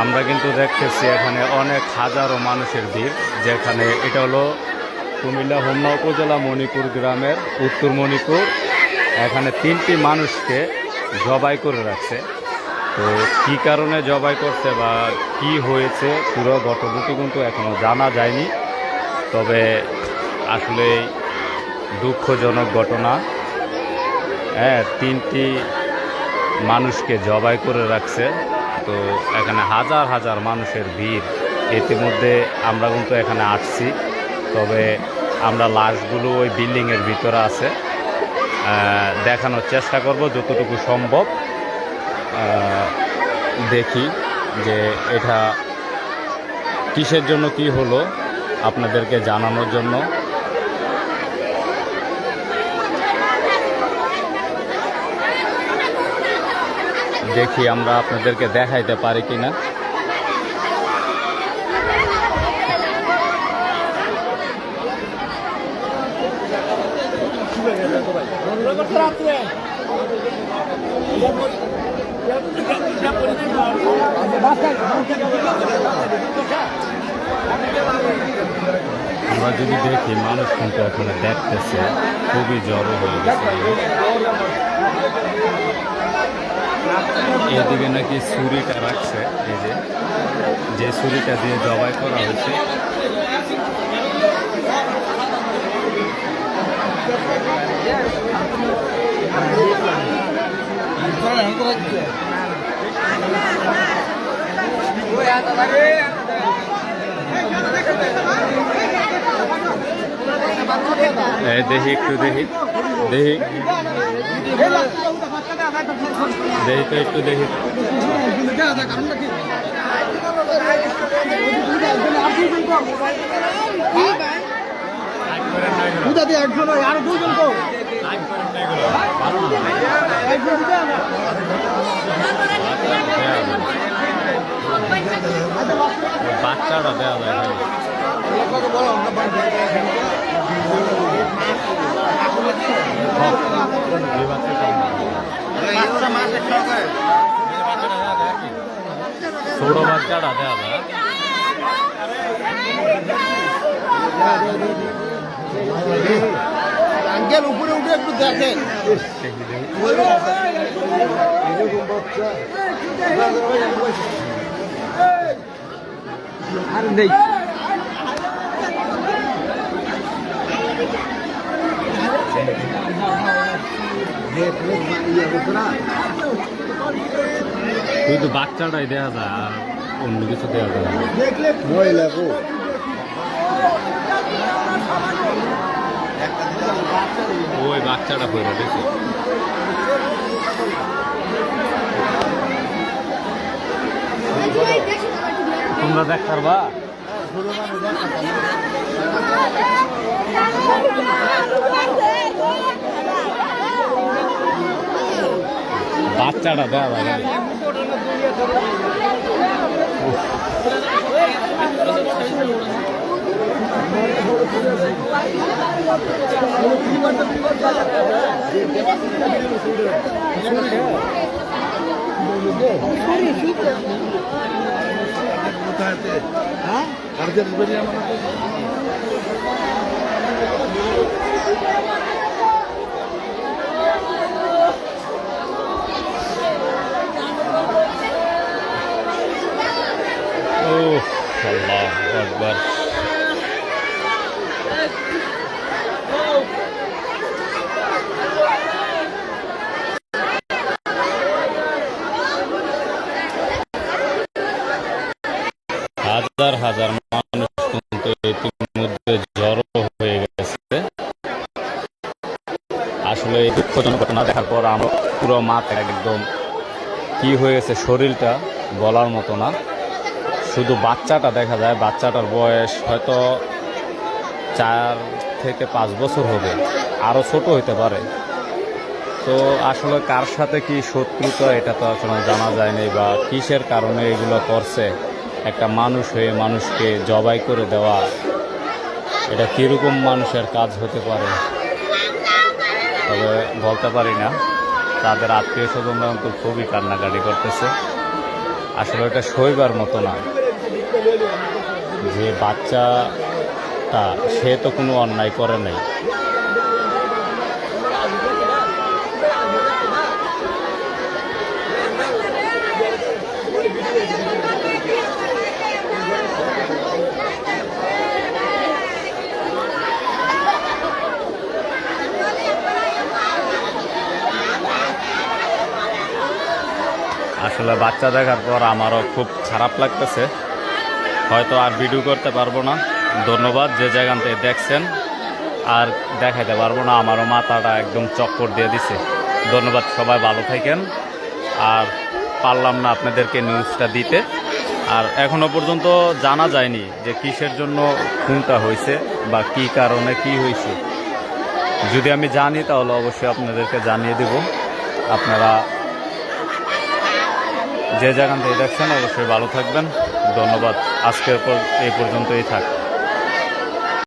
আমরা কিন্তু দেখতেছি এখানে অনেক হাজারো মানুষের ভিড়, যেখানে এটা হলো কুমিল্লা হোমনা উপজেলা মণিপুর গ্রামের উত্তর মণিপুর। এখানে 3টি মানুষকে জবাই করে রাখছে। তো কী কারণে জবাই করছে বা কি হয়েছে পুরো ঘটনাটি কিন্তু এখনও জানা যায়নি। তবে আসলে দুঃখজনক ঘটনা। হ্যাঁ, 3টি মানুষকে জবাই করে রাখছে। তো এখানে হাজার হাজার মানুষের ভিড়। ইতিমধ্যে আমরা কিন্তু এখানে আসছি, তবে আমরা লাশগুলো ওই বিল্ডিংয়ের ভিতরে আছে, দেখানোর চেষ্টা করব যতটুকু সম্ভব। দেখি যে এটা কিসের জন্য কি হলো আপনাদেরকে জানানোর জন্য। দেখি আমরা আপনাদেরকে দেখাইতে পারি কিনা। আমরা যদি দেখি মানুষ কিন্তু এখানে দেখতেছে, খুবই জড়ো হয়ে গেছে। এদিকে নাকি ছুরিটা রাখছে, এই যে ছুরিটা দিয়ে জবাই করা হয়েছে। দেখি একটু দেখি দেখি দেখি তো একটু দেখি। বাচ্চাটা দেওয়া যায় ছোট বাচ্চাটা দেওয়া যায়। আঙ্কেল উপরে উঠে একটু দেখেন। আর নেই কিন্তু বাচ্চাটাই দেওয়া যায়, আর অন্য কিছু দেওয়া যায় না। মহিলা ওই বাচ্চাটা পড়ে দেখি। তোমরা দেখ পারবা? বাচ্চাটা দেওয়া যায়। আল্লাহু আকবার। হাজার হাজার মানুষ কিন্তু ইতিমধ্যে জড়ো হয়ে গেছে। আসলে এই দুঃখজনক ঘটনা দেখার পর আমরা পুরো মাথা একদম কি হয়ে গেছে, শরীরটা বলার মতো না। শুধু বাচ্চাটা দেখা যায়, বাচ্চাটার বয়স হয়তো 4 থেকে 5 বছর হবে, আরও ছোট হইতে পারে। তো আসলে কার সাথে কি শত্রুতা এটা তো আসলে জানা যায়নি, বা কিসের কারণে এগুলো করছে। একটা মানুষ হয়ে মানুষকে জবাই করে দেওয়া, এটা কীরকম মানুষের কাজ হতে পারে তবে বলতে পারি না। তাদের আত্মীয় স্বজনরা কিন্তু খুবই কান্নাকাটি করতেছে। আসলে এটা সইবার মতো না, যে বাচ্চাটা সে তো কোনো অন্যায় করে নাই। আসলে বাচ্চা দেখার পর আমারও খুব খারাপ লাগতেছে, হয়তো আর ভিডিও করতে পারবো না। ধন্যবাদ যে জায়গান থেকে দেখছেন, আর দেখাইতে পারবো না, আমারও মাথাটা একদম চক্কর দিয়ে দিছে। ধন্যবাদ, সবাই ভালো থাকেন। আর পারলাম না আপনাদেরকে নিউজটা দিতে, আর এখনো পর্যন্ত জানা যায়নি যে কিসের জন্য খুনটা হয়েছে বা কি কারণে কি হয়েছে। যদি আমি জানি তাহলে অবশ্যই আপনাদেরকে জানিয়ে দেব। আপনারা যে জায়গান থেকে দেখছেন অবশ্যই ভালো থাকবেন। ধন্যবাদ, আজকের পর এই পর্যন্তই থাক।